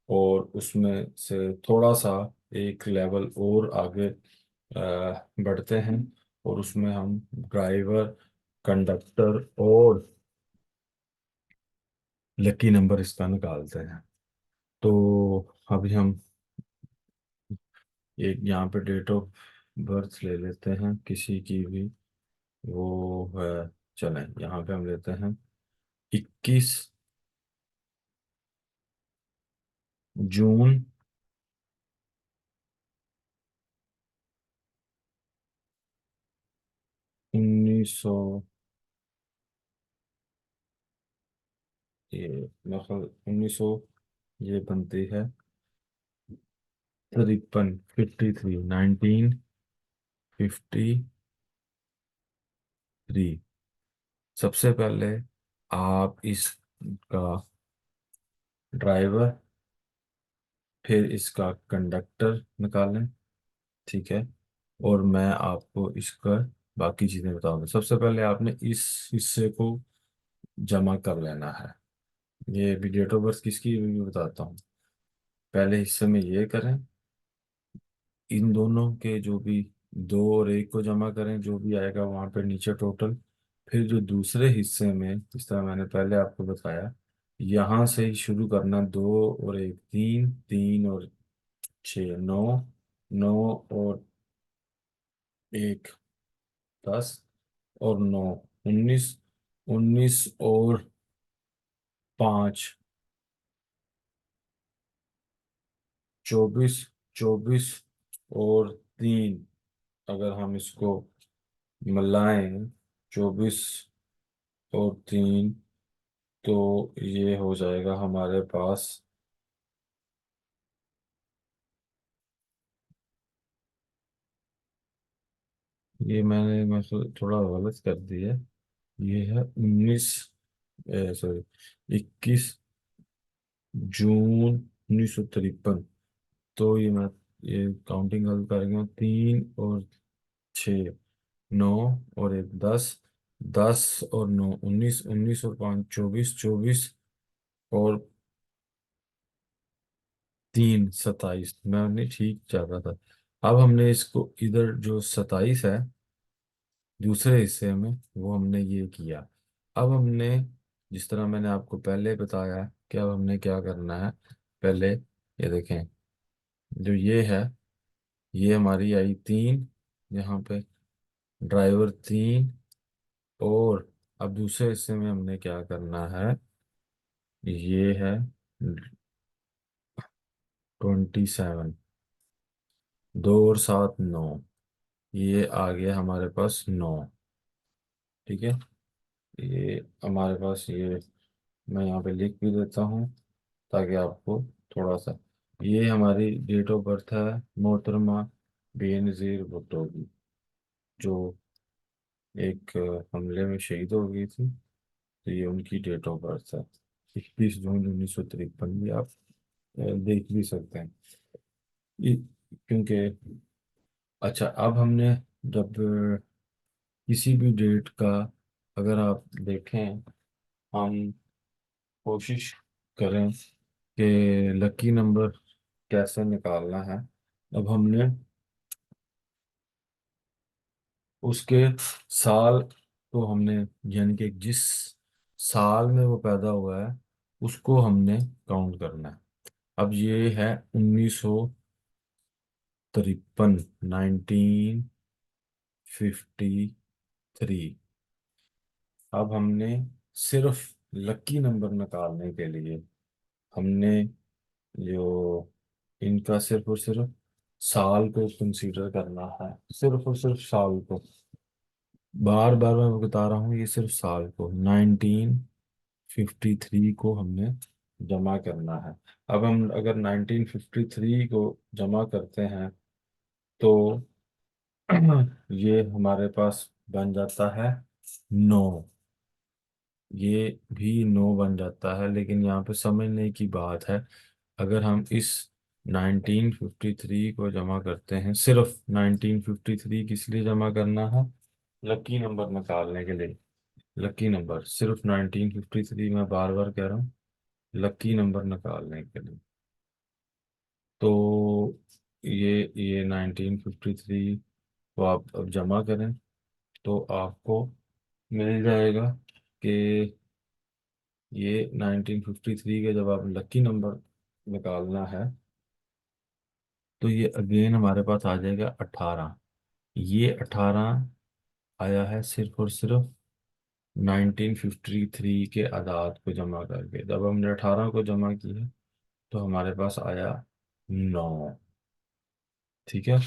और उसमें से थोड़ा सा एक लेवल और आगे बढ़ते हैं, और उसमें हम ड्राइवर, कंडक्टर और लकी नंबर इसका निकालते हैं। तो अभी हम एक यहाँ पे डेट ऑफ बर्थ ले लेते हैं किसी की भी, वो है, चलें यहाँ पे हम लेते हैं 21 जून 1900, ये मतलब 1900, ये बनती है 53, 1953। सबसे पहले आप इसका ड्राइवर, फिर इसका कंडक्टर निकालें, ठीक है, और मैं आपको इसका बाकी चीज़ें बताऊंगा। सबसे पहले आपने इस हिस्से को जमा कर लेना है। ये भी डेट ऑफ बर्थ किसकी, ये भी बताता हूँ। पहले हिस्से में ये करें, इन दोनों के जो भी दो और एक को जमा करें, जो भी आएगा वहां पर नीचे टोटल। फिर जो दूसरे हिस्से में, जिस तरह मैंने पहले आपको बताया, यहाँ से ही शुरू करना, 2 और 1 3, 3 और 6 9, 9 और 1 10, और 9 19, 19 और 5 24, 24 और 3, अगर हम इसको मिलाएं, 24 और 3, तो ये हो जाएगा हमारे पास, ये मैंने मतलब थोड़ा गलत कर दिया, ये है 21 जून 1953। तो ये मैं, ये काउंटिंग हल करेंगे, 3 और 6 9 और 1 10, 10 और 9 19, 19 और 5 24, 24 और 3 27, मैंने ठीक जा रहा था। अब हमने इसको इधर जो 27 है दूसरे हिस्से में, वो हमने ये किया। अब हमने, जिस तरह मैंने आपको पहले बताया कि अब हमने क्या करना है, पहले ये देखें, जो ये है, ये हमारी आई 3, यहाँ पे ड्राइवर 3, और अब दूसरे हिस्से में हमने क्या करना है, ये है 27, 2 और 7 9, ये आ गया हमारे पास 9। ठीक है, ये हमारे पास ये, मैं यहाँ पे लिख भी देता हूँ ताकि आपको थोड़ा सा, ये हमारी डेट ऑफ बर्थ है मोहतरमा बेनज़ीर भुट्टो की, जो एक हमले में शहीद हो गई थी। तो ये उनकी डेट ऑफ बर्थ है, 21 जून 1953, भी आप देख भी सकते हैं। क्योंकि अच्छा, अब हमने जब किसी भी डेट का, अगर आप देखें, हम कोशिश करें कि लकी नंबर कैसे निकालना है। अब हमने उसके साल को हमने, यानी कि जिस साल में वो पैदा हुआ है उसको हमने काउंट करना है। अब ये है 1953, 1953। अब हमने सिर्फ लकी नंबर निकालने के लिए हमने जो इनका सिर्फ और सिर्फ साल को कंसीडर करना है, सिर्फ और सिर्फ साल को। बार बार मैं बता रहा हूँ, ये सिर्फ साल को 1953 को हमने जमा करना है। अब हम अगर 1953 को जमा करते हैं तो ये हमारे पास बन जाता है 9। ये भी 9 बन जाता है, लेकिन यहाँ पे समझने की बात है, अगर हम इस 1953 को जमा करते हैं, सिर्फ 1953 किस लिए जमा करना है, लकी नंबर निकालने के लिए। लकी नंबर सिर्फ 1953, मैं बार बार कह रहा हूँ, लकी नंबर निकालने के लिए। तो ये 1953 को आप अब जमा करें तो आपको मिल जाएगा कि ये 1953 के जब आप लकी नंबर निकालना है तो ये अगेन हमारे पास आ जाएगा 18। ये 18 आया है सिर्फ और सिर्फ 1953 के आदाद को जमा करके। जब हमने 18 को जमा किया तो हमारे पास आया 9। ठीक है,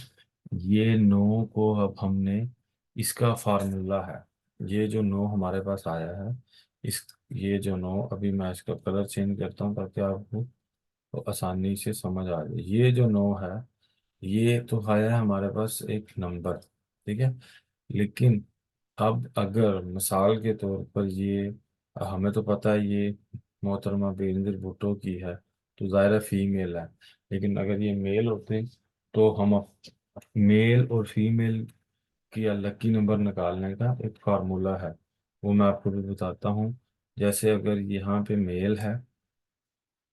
ये 9 को अब हमने, इसका फार्मूला है, ये जो 9 हमारे पास आया है, इस ये जो 9, अभी मैं इसका कलर चेंज करता हूँ ताकि आपको तो आसानी से समझ आ जाए। ये जो 9 है, ये तो आया है हमारे पास एक नंबर। ठीक है, लेकिन अब अगर मिसाल के तौर पर ये, हमें तो पता है ये मोहतरमा बेनज़ीर भुट्टो की है, तो ज़ाहिर फीमेल है। लेकिन अगर ये मेल होते तो हम मेल और फीमेल की लकी नंबर निकालने का एक फार्मूला है, वो मैं आपको भी बताता हूँ। जैसे अगर यहाँ पे मेल है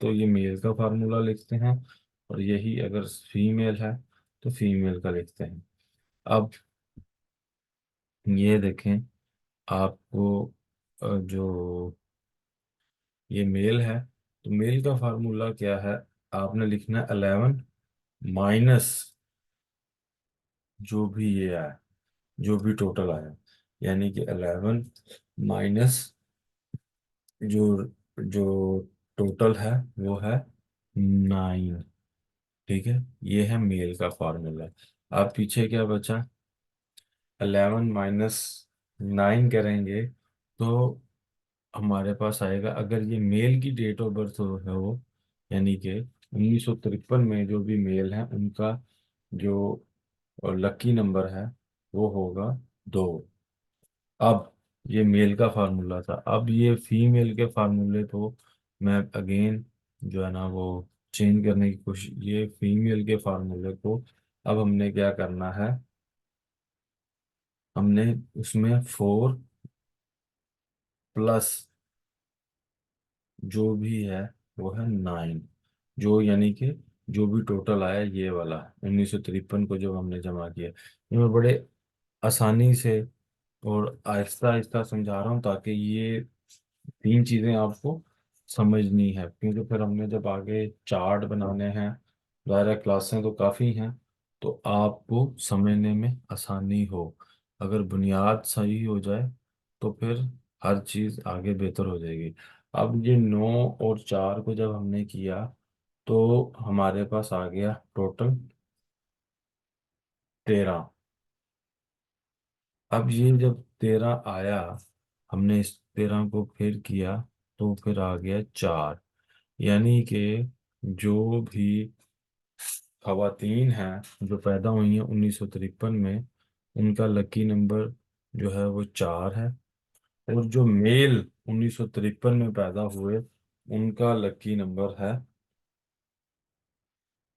तो ये मेल का फार्मूला लिखते हैं, और यही अगर फीमेल है तो फीमेल का लिखते हैं। अब ये देखें, आपको जो ये मेल है, तो मेल का फार्मूला क्या है, आपने लिखना है 11 माइनस जो भी ये आया, जो भी टोटल आया, यानी कि 11 माइनस जो जो टोटल है वो है 9। ठीक है, ये है मेल का फार्मूला। अब पीछे क्या बचा, 11 - 9 करेंगे तो हमारे पास आएगा, अगर ये मेल की डेट ऑफ बर्थ है वो, यानी कि 1953 में जो भी मेल है उनका जो लकी नंबर है वो होगा 2। अब ये मेल का फार्मूला था, अब ये फीमेल के फार्मूले को मैं अगेन जो है ना वो चेंज करने की कोशिश, ये फीमेल के फार्मूले को अब हमने क्या करना है, हमने उसमें 4 प्लस जो भी है वो है 9, जो यानी कि जो भी टोटल आया ये वाला 1953 को जब हमने जमा किया। ये मैं बड़े आसानी से और आहिस्ता आहिस्ता समझा रहा हूँ ताकि ये 3 चीज़ें आपको समझनी है, क्योंकि फिर हमने जब आगे चार्ट बनाने हैं, दायरा क्लासें तो काफ़ी हैं, तो आपको समझने में आसानी हो। अगर बुनियाद सही हो जाए तो फिर हर चीज आगे बेहतर हो जाएगी। अब ये 9 और 4 को जब हमने किया तो हमारे पास आ गया टोटल 13। अब ये जब 13 आया, हमने इस 13 को फिर किया तो फिर आ गया 4। यानी कि जो भी खवातीन हैं जो पैदा हुई हैं 1953 में, उनका लकी नंबर जो है वो 4 है। और जो मेल 1953 में पैदा हुए, उनका लकी नंबर है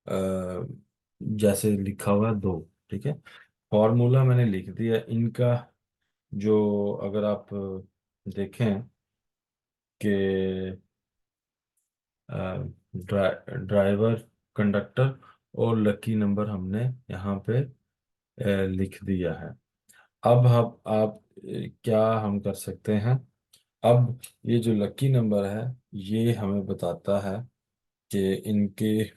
अ, जैसे लिखा हुआ है 2। ठीक है, फॉर्मूला मैंने लिख दिया इनका। जो अगर आप देखें कि ड्राइवर, कंडक्टर और लकी नंबर हमने यहाँ पे लिख दिया है। अब आप क्या हम कर सकते हैं। अब ये जो लकी नंबर है, ये हमें बताता है कि इनके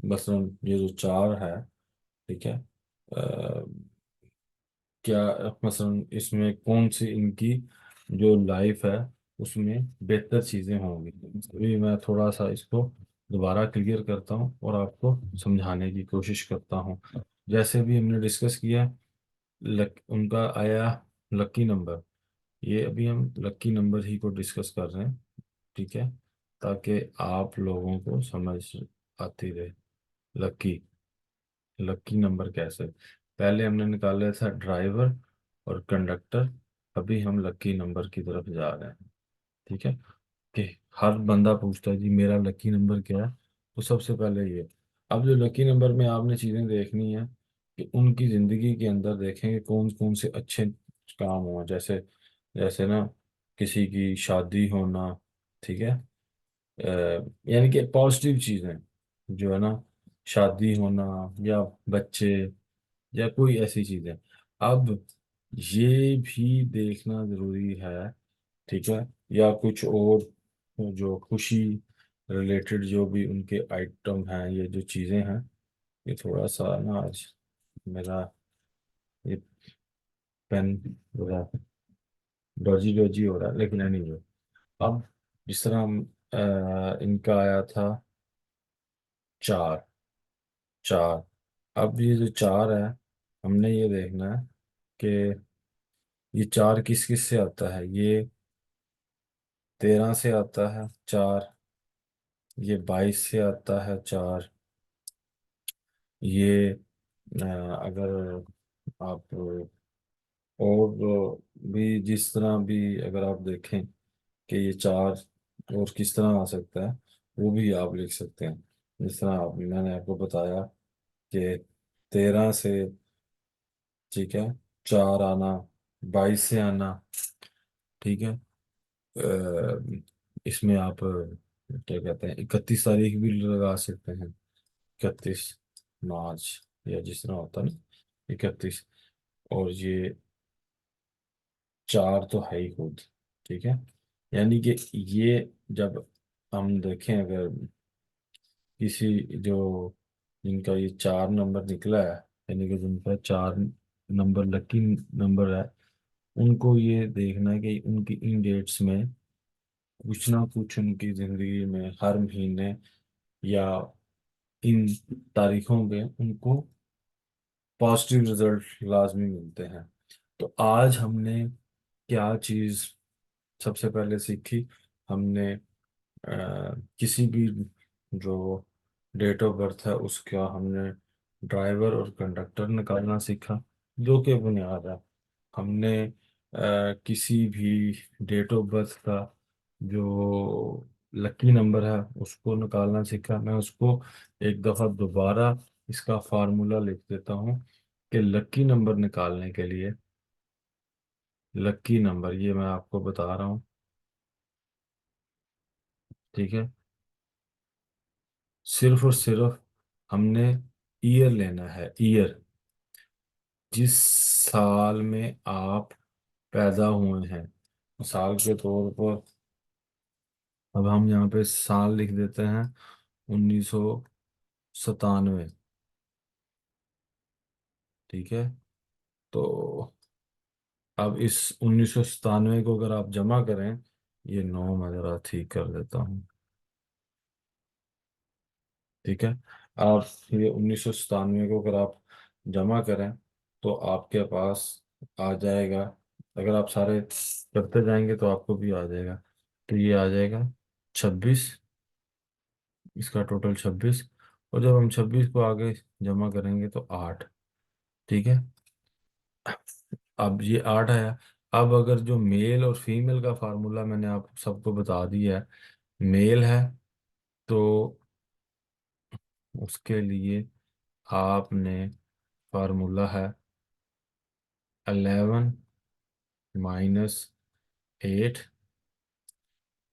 मसलन ये जो 4 है, ठीक है, क्या मसलन इसमें कौन सी इनकी जो लाइफ है उसमें बेहतर चीज़ें होंगी। अभी मैं थोड़ा सा इसको दोबारा क्लियर करता हूँ और आपको समझाने की कोशिश करता हूँ। जैसे भी हमने डिस्कस किया, उनका आया लकी नंबर। ये अभी हम लकी नंबर ही को डिस्कस कर रहे हैं, ठीक है, ताकि आप लोगों को समझ आती रहे। लकी लकी नंबर कैसे, पहले हमने निकाला था ड्राइवर और कंडक्टर, अभी हम लकी नंबर की तरफ जा रहे हैं। ठीक है, कि हर बंदा पूछता है जी मेरा लकी नंबर क्या है, तो सबसे पहले ये। अब जो लकी नंबर में आपने चीज़ें देखनी है कि उनकी ज़िंदगी के अंदर देखेंगे कौन कौन से अच्छे काम हुआ। जैसे जैसे ना किसी की शादी होना, ठीक है, यानी कि पॉजिटिव चीज़ें जो है ना, शादी होना या बच्चे या कोई ऐसी चीजें। अब ये भी देखना जरूरी है, ठीक है, या कुछ और जो खुशी रिलेटेड जो भी उनके आइटम हैं, ये जो चीजें हैं। ये थोड़ा सा ना आज मेरा ये पेन थोड़ा डॉजी डॉजी हो रहा है, लेकिन नहीं है। अब जिस तरह हम इनका आया था 4। 4, अब ये जो 4 है, हमने ये देखना है कि ये 4 किस किस से आता है। ये 13 से आता है 4, ये 22 से आता है 4, ये अगर आप और भी जिस तरह भी अगर आप देखें कि ये 4 और किस तरह आ सकता है, वो भी आप लिख सकते हैं। जिस तरह मैंने आपको बताया कि 13 से, ठीक है, 4 आना, 22 से आना, ठीक है, इसमें आप क्या कहते हैं 31 तारीख भी लगा सकते हैं, 31 मार्च, या जिस तरह होता है ना 31। और ये 4 तो है ही खुद, ठीक है। यानी कि ये जब हम देखें, अगर किसी जो जिनका ये 4 नंबर निकला है, यानी कि जिनका 4 नंबर लकी नंबर है, उनको ये देखना है कि उनकी इन डेट्स में कुछ ना कुछ उनकी जिंदगी में हर महीने या इन तारीखों पे उनको पॉजिटिव रिजल्ट लाजमी मिलते हैं। तो आज हमने क्या चीज़ सबसे पहले सीखी। हमने किसी भी जो डेट ऑफ बर्थ है उसका हमने ड्राइवर और कंडक्टर निकालना सीखा, जो कि बुनियाद है। हमने किसी भी डेट ऑफ बर्थ का जो लकी नंबर है उसको निकालना सीखा। मैं उसको एक दफ़ा दोबारा इसका फार्मूला लिख देता हूँ कि लकी नंबर निकालने के लिए, लकी नंबर ये मैं आपको बता रहा हूँ, ठीक है, सिर्फ और सिर्फ हमने ईयर लेना है। ईयर, जिस साल में आप पैदा हुए हैं। मिसाल के तौर पर अब हम यहाँ पे साल लिख देते हैं 1997, ठीक है। तो अब इस 1997 को अगर आप जमा करें, ये 9 मैं जरा ठीक कर देता हूँ। ठीक है। आप ये 1997 को अगर आप जमा करें तो आपके पास आ जाएगा, अगर आप सारे करते जाएंगे तो आपको भी आ जाएगा। तो ये आ जाएगा 26, इसका टोटल 26। और जब हम 26 को आगे जमा करेंगे तो 8। ठीक है। अब ये 8 आया। अब अगर जो मेल और फीमेल का फार्मूला मैंने आप सबको बता दिया है, मेल है तो उसके लिए आपने फार्मूला है 11 - 8।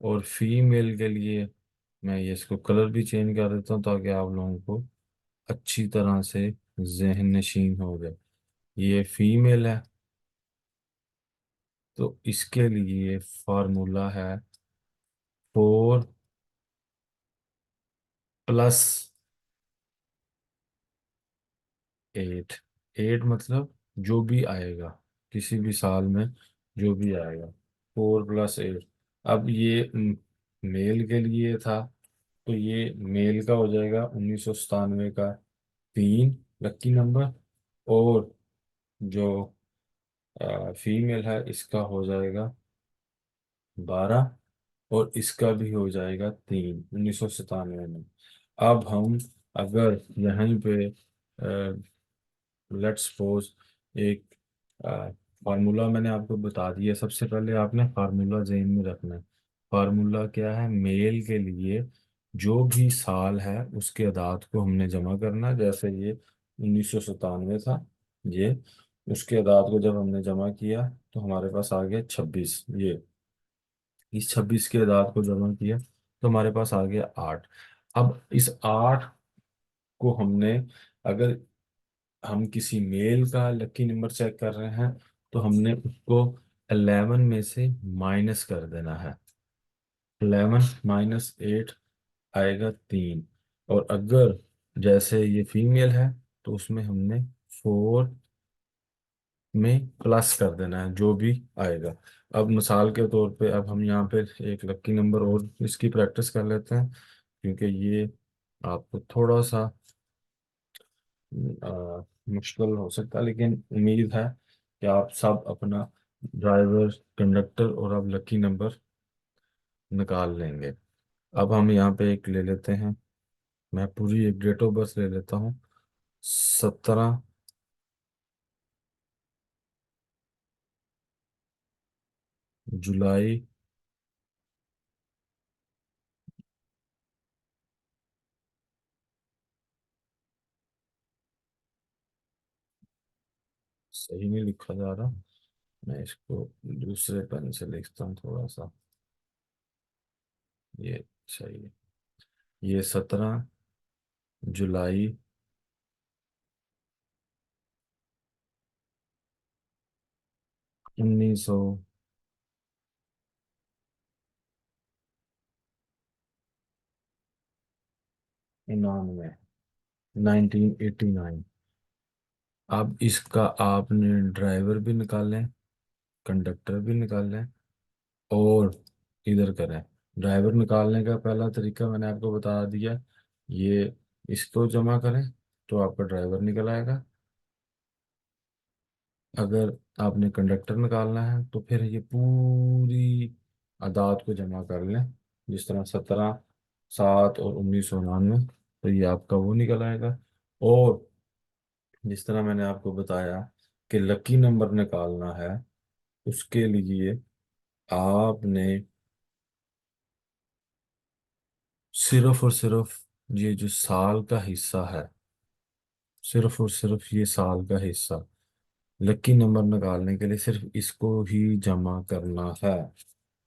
और फीमेल के लिए मैं ये इसको कलर भी चेंज कर देता हूँ ताकि आप लोगों को अच्छी तरह से जहन नशीन हो जाए। ये फीमेल है तो इसके लिए फार्मूला है 4 + 8। 8 मतलब जो भी आएगा, किसी भी साल में जो भी आएगा, 4 + 8। अब ये मेल के लिए था तो ये मेल का हो जाएगा 1997 का 3 लक्की नंबर। और जो फीमेल है इसका हो जाएगा 12। और इसका भी हो जाएगा 3 1997 में। अब हम अगर यहीं पे लेट्स सपोज एक फार्मूला मैंने आपको बता दिया, सबसे पहले आपने फार्मूला जेन में रखना है। फार्मूला क्या है? मेल के लिए जो भी साल है उसके अदाद को हमने जमा करना है। जैसे ये 1997 था, ये उसके अदाद को जब हमने जमा किया तो हमारे पास आ गया 26। ये इस 26 के अदाद को जमा किया तो हमारे पास आ गया 8। अब इस 8 को हमने, अगर हम किसी मेल का लकी नंबर चेक कर रहे हैं तो हमने उसको 11 में से माइनस कर देना है। 11 - 8 आएगा 3। और अगर जैसे ये फीमेल है तो उसमें हमने 4 में प्लस कर देना है जो भी आएगा। अब मिसाल के तौर पे अब हम यहाँ पे एक लकी नंबर और इसकी प्रैक्टिस कर लेते हैं, क्योंकि ये आपको थोड़ा सा मुश्किल हो सकता है, लेकिन उम्मीद है कि आप सब अपना ड्राइवर, कंडक्टर और अब लकी नंबर निकाल लेंगे। अब हम यहाँ पे एक ले लेते हैं, मैं पूरी एक डेट ऑफ बर्थ ले लेता हूँ। 17 जुलाई सही नहीं लिखा जा रहा, मैं इसको दूसरे पेन से लिखता हूँ थोड़ा सा। ये सही है। ये 17 जुलाई 1999, 1989। अब इसका आपने ड्राइवर भी निकालें, कंडक्टर भी निकालें और इधर करें। ड्राइवर निकालने का पहला तरीका मैंने आपको बता दिया, ये इसको जमा करें तो आपका ड्राइवर निकल आएगा। अगर आपने कंडक्टर निकालना है तो फिर ये पूरी अदाद को जमा कर लें, जिस तरह 17, 7 और 1999, तो ये आपका वो निकल आएगा। और जिस तरह मैंने आपको बताया कि लकी नंबर निकालना है, उसके लिए आपने सिर्फ और सिर्फ ये जो साल का हिस्सा है, सिर्फ और सिर्फ ये साल का हिस्सा लकी नंबर निकालने के लिए सिर्फ इसको ही जमा करना है।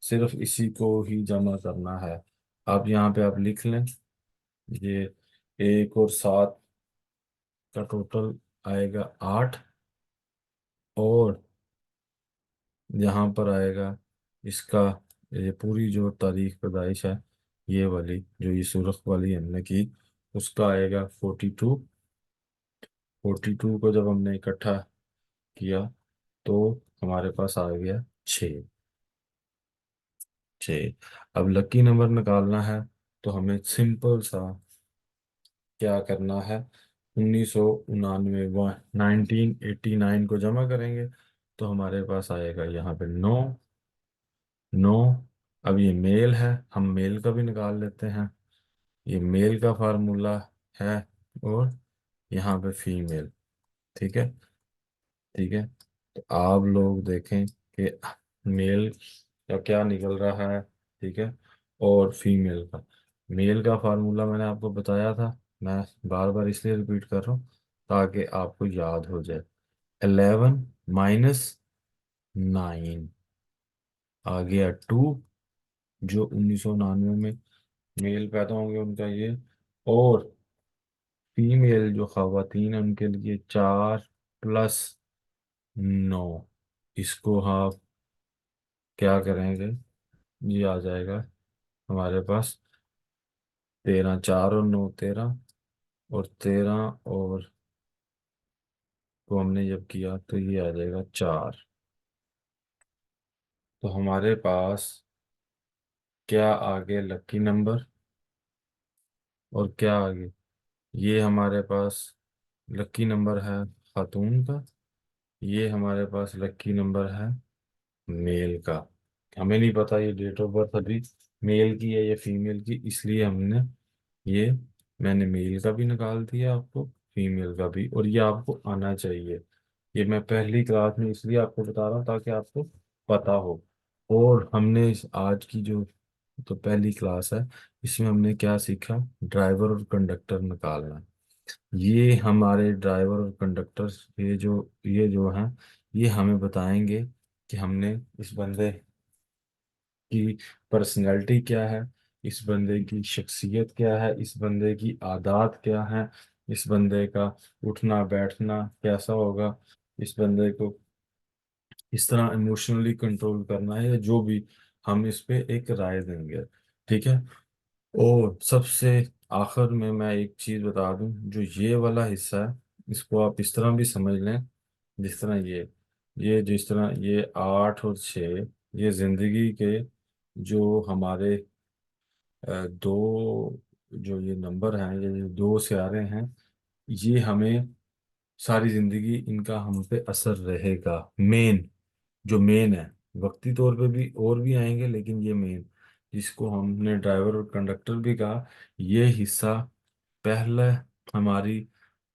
सिर्फ इसी को ही जमा करना है। आप यहाँ पे आप लिख लें, ये 1 और 7 का टोटल आएगा 8। और यहाँ पर आएगा इसका, ये पूरी जो तारीख पैदाइश है, ये वाली जो ये सुर्ख वाली हमने की, उसका आएगा 42। 42 को जब हमने इकट्ठा किया तो हमारे पास आ गया 6। 6। अब लकी नंबर निकालना है, तो हमें सिंपल सा क्या करना है, 1999 1989 को जमा करेंगे, तो हमारे पास आएगा यहाँ पे 9। 9। अब ये मेल है, हम मेल का भी निकाल लेते हैं। ये मेल का फार्मूला है, और यहाँ पे फीमेल। ठीक है। ठीक है। तो आप लोग देखें कि मेल का क्या निकल रहा है। ठीक है। और फीमेल का, मेल का फार्मूला मैंने आपको बताया था, मैं बार बार इसलिए रिपीट कर रहा हूँ ताकि आपको याद हो जाए। 11 - 9 आ गया 2, जो 1999 में मेल पैदा होंगे उनका ये। और फीमेल जो खवातीन है उनके लिए 4 + 9। इसको आप क्या करेंगे, ये आ जाएगा हमारे पास 13। 4 और 9 13, और 13 और को हमने जब किया तो ये आ जाएगा 4। तो हमारे पास क्या आगे लकी नंबर, और क्या आगे, ये हमारे पास लकी नंबर है खातून का, ये हमारे पास लकी नंबर है मेल का। हमें नहीं पता ये डेट ऑफ बर्थ अभी मेल की है या फीमेल की, इसलिए हमने ये, मैंने मेल का भी निकाल दिया आपको, फीमेल का भी, और ये आपको आना चाहिए। ये मैं पहली क्लास में इसलिए आपको बता रहा हूँ ताकि आपको पता हो। और हमने इस आज की जो तो पहली क्लास है, इसमें हमने क्या सीखा, ड्राइवर और कंडक्टर निकालना। ये हमारे ड्राइवर और कंडक्टर, ये जो हैं, ये हमें बताएंगे कि हमने इस बंदे की पर्सनैलिटी क्या है, इस बंदे की शख्सियत क्या है, इस बंदे की आदत क्या है, इस बंदे का उठना बैठना कैसा होगा, इस बंदे को इस तरह इमोशनली कंट्रोल करना है, या जो भी, हम इस पे एक राय देंगे। ठीक है। और सबसे आखिर में मैं एक चीज बता दूं, जो ये वाला हिस्सा है, इसको आप इस तरह भी समझ लें, जिस तरह ये जिस तरह ये 8 और 6, ये जिंदगी के जो हमारे दो जो ये नंबर हैं, ये जो दो सियारे हैं, ये हमें सारी जिंदगी इनका हम पे असर रहेगा। मेन, जो मेन है, वक्ती तौर पे भी और भी आएंगे, लेकिन ये मेन, जिसको हमने ड्राइवर और कंडक्टर भी कहा, ये हिस्सा पहला हमारी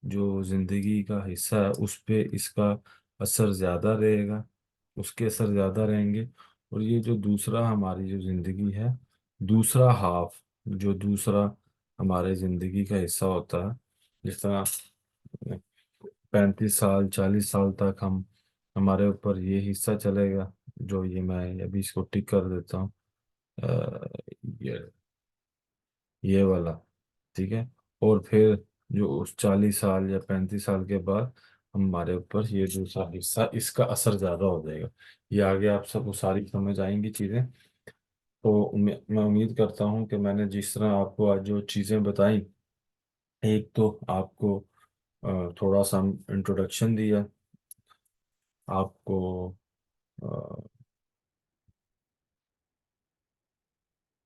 जो जिंदगी का हिस्सा है उस पे इसका असर ज्यादा रहेगा, उसके असर ज्यादा रहेंगे। और ये जो दूसरा हमारी जो जिंदगी है, दूसरा हाफ, जो दूसरा हमारे जिंदगी का हिस्सा होता है, जिस तरह 35 साल 40 साल तक हम, हमारे ऊपर ये हिस्सा चलेगा, जो ये मैं अभी इसको टिक कर देता हूँ, अ, ये ये वाला। ठीक है। और फिर जो उस 40 साल या 35 साल के बाद हमारे ऊपर ये दूसरा हिस्सा, इसका असर ज्यादा हो जाएगा। ये आगे आप सबको सारी समझ आएंगी चीजें। तो मैं उम्मीद करता हूँ कि मैंने जिस तरह आपको आज जो चीजें बताई, एक तो आपको थोड़ा सा इंट्रोडक्शन दिया, आपको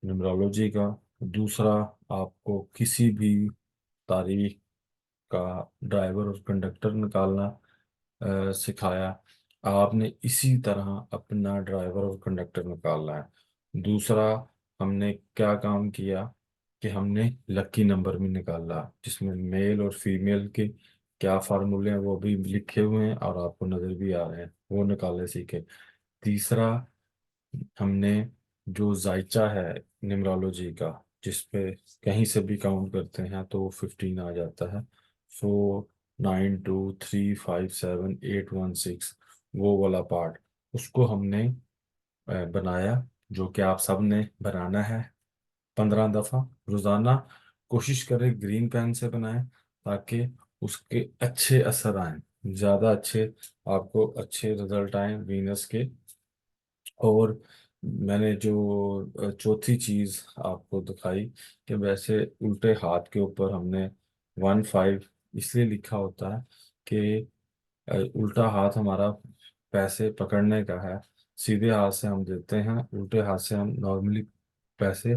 न्यूमरोलॉजी का, दूसरा आपको किसी भी तारीख का ड्राइवर और कंडक्टर निकालना सिखाया। आपने इसी तरह अपना ड्राइवर और कंडक्टर निकालना है। दूसरा, हमने क्या काम किया कि हमने लकी नंबर भी निकाला, जिसमें मेल और फीमेल के क्या फार्मूले हैं वो भी लिखे हुए हैं और आपको नज़र भी आ रहे हैं, वो निकालने सीखे। तीसरा, हमने जो जायचा है निमरोलॉजी का, जिस पे कहीं से भी काउंट करते हैं तो 15 आ जाता है, 4 9 2 3 5 7 8 1 6, वो वाला पार्ट, उसको हमने बनाया, जो कि आप सब ने बनाना है 15 दफ़ा रोज़ाना। कोशिश करें ग्रीन पेन से बनाएं, ताकि उसके अच्छे असर आए, ज़्यादा अच्छे, आपको अच्छे रिजल्ट आए वीनस के। और मैंने जो चौथी चीज आपको दिखाई, कि वैसे उल्टे हाथ के ऊपर हमने 1 5 इसलिए लिखा होता है कि उल्टा हाथ हमारा पैसे पकड़ने का है, सीधे हाथ से हम देते हैं, उल्टे हाथ से हम नॉर्मली पैसे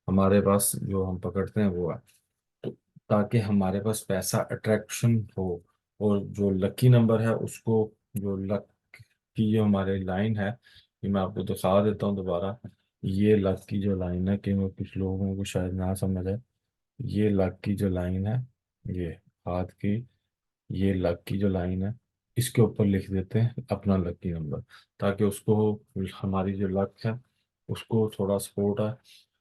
हमारे पास जो हम पकड़ते हैं वो है। तो ताकि हमारे पास पैसा अट्रैक्शन हो, और जो लकी नंबर है उसको, जो लक की जो हमारी लाइन है, ये मैं आपको दिखा देता हूँ दोबारा। ये लक की जो लाइन है, कि मैं कुछ लोगों को शायद ना समझ आए, ये लक की जो लाइन है, ये हाथ की, ये लक की जो लाइन है, इसके ऊपर लिख देते हैं अपना लकी नंबर, ताकि उसको, हमारी जो लक है उसको थोड़ा सपोर्ट है।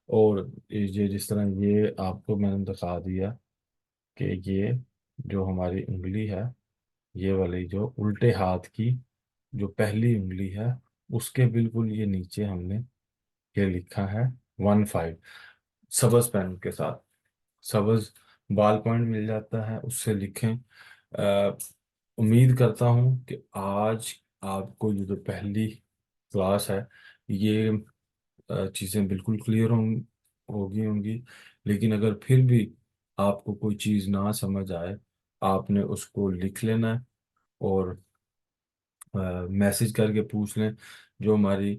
और ये जिस तरह ये आपको मैंने दिखा दिया कि ये जो हमारी उंगली है, ये वाली जो उल्टे हाथ की जो पहली उंगली है, उसके बिल्कुल ये नीचे हमने ये लिखा है 15, सबज पेन के साथ। सबज बाल पॉइंट मिल जाता है, उससे लिखें। उम्मीद करता हूँ कि आज आपको ये जो पहली क्लास है, ये चीज़ें बिल्कुल क्लियर होगी होंगी। लेकिन अगर फिर भी आपको कोई चीज़ ना समझ आए, आपने उसको लिख लेना है, और मैसेज करके पूछ लें। जो हमारी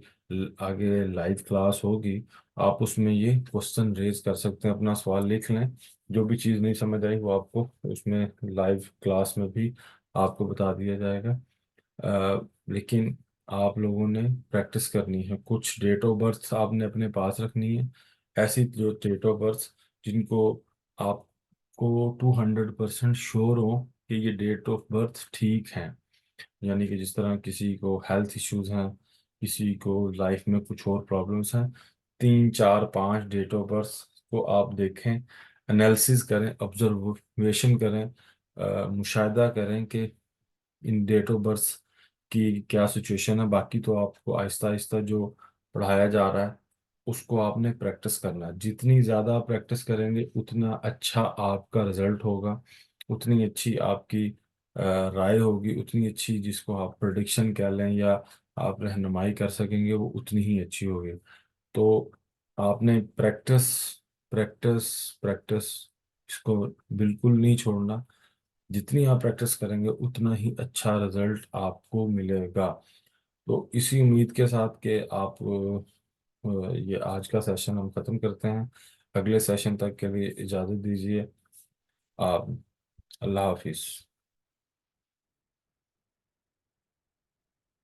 आगे लाइव क्लास होगी, आप उसमें ये क्वेश्चन रेज कर सकते हैं, अपना सवाल लिख लें। जो भी चीज़ नहीं समझ आई वो आपको उसमें लाइव क्लास में भी आपको बता दिया जाएगा। लेकिन आप लोगों ने प्रैक्टिस करनी है, कुछ डेट ऑफ बर्थ आपने अपने पास रखनी है, ऐसी जो डेट ऑफ बर्थ जिनको आपको 200% श्योर हो कि ये डेट ऑफ बर्थ ठीक है। यानी कि जिस तरह किसी को हेल्थ इश्यूज हैं, किसी को लाइफ में कुछ और प्रॉब्लम्स हैं, 3 4 5 डेट ऑफ बर्थ को आप देखें, एनालिसिस करें, ऑब्जर्वेशन करें, मुशाहिदा करें कि इन डेट ऑफ बर्थ की क्या सिचुएशन है। बाकी तो आपको आहिस्ता आहिस्ता जो पढ़ाया जा रहा है उसको आपने प्रैक्टिस करना है। जितनी ज़्यादा आप प्रैक्टिस करेंगे उतना अच्छा आपका रिजल्ट होगा, उतनी अच्छी आपकी राय होगी, उतनी अच्छी जिसको आप प्रेडिक्शन कह लें या आप रहनुमाई कर सकेंगे, वो उतनी ही अच्छी होगी। तो आपने प्रैक्टिस प्रैक्टिस प्रैक्टिस इसको बिल्कुल नहीं छोड़ना। जितनी आप प्रैक्टिस करेंगे उतना ही अच्छा रिजल्ट आपको मिलेगा। तो इसी उम्मीद के साथ कि आप ये आज का सेशन हम ख़त्म करते हैं। अगले सेशन तक के लिए इजाज़त दीजिए। आप, अल्लाह हाफिज़।